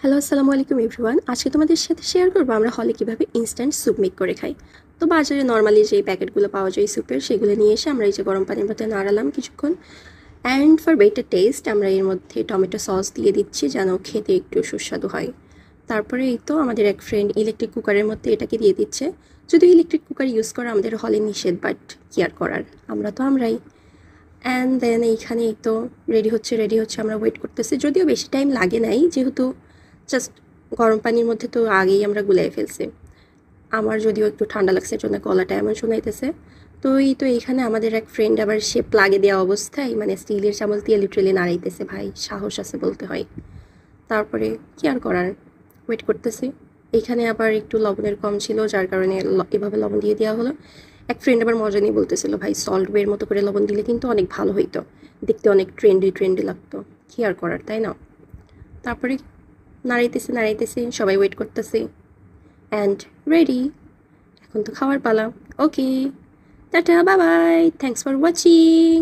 Hello, আসসালামু আলাইকুম everyone. আজকে তোমাদের সাথে শেয়ার করবো আমরা হলে কিভাবে ইনস্ট্যান্ট স্যুপ মেক করে খাই। তো বাজারে নর্মালি যে প্যাকেটগুলো পাওয়া যায় স্যুপের, সেগুলো নিয়ে এসে আমরা এই যে গরম পানির মধ্যে নাড়ালাম কিছুক্ষণ। অ্যান্ড ফর বেটার টেস্ট আমরা এর মধ্যে টমেটো সস দিয়ে দিচ্ছি যেন খেতে একটু সুস্বাদু হয়। তারপরে এই তো আমাদের এক ফ্রেন্ড ইলেকট্রিক কুকারের মধ্যে এটাকে দিয়ে দিচ্ছে। যদিও ইলেকট্রিক কুকার ইউজ করা আমাদের হলে নিষেধ, বাট কি আর করার, আমরা তো আমরাই। অ্যান্ড দেন এইখানে এই তো রেডি হচ্ছে, আমরা ওয়েট করতেছি। যদিও বেশি টাইম লাগে নাই, যেহেতু জাস্ট গরম পানির মধ্যে তো আগেই আমরা গুলাই ফেলছি। আমার যদিও একটু ঠান্ডা লাগছে, এর জন্য গলাটা এমন শোনাইতেছে। তো এই তো এইখানে আমাদের এক ফ্রেন্ড আবার সে প্লাগে দেওয়া অবস্থায় মানে স্টিলের চামচ দিয়ে লিটারেলি নাড়াইতেছে। ভাই, সাহস আছে বলতে হয়। তারপরে কি আর করার, ওয়েট করতেছি। এইখানে আবার একটু লবণের কম ছিল, যার কারণে এভাবে লবণ দিয়ে দেওয়া হলো। এক ফ্রেন্ড আবার মজা নিয়ে বলতেছিল, ভাই সল্ট ওয়ের মতো করে লবণ দিলে কিন্তু অনেক ভালো হইতো, দেখতে অনেক ট্রেন্ডি লাগতো। কি আর করার, তাই না? তারপরে নাড়াইতেছি, সবাই ওয়েট করতেছি। অ্যান্ড রেডি, এখন তো খাওয়ার পালা। Okay, tata, bye bye, thanks for watching.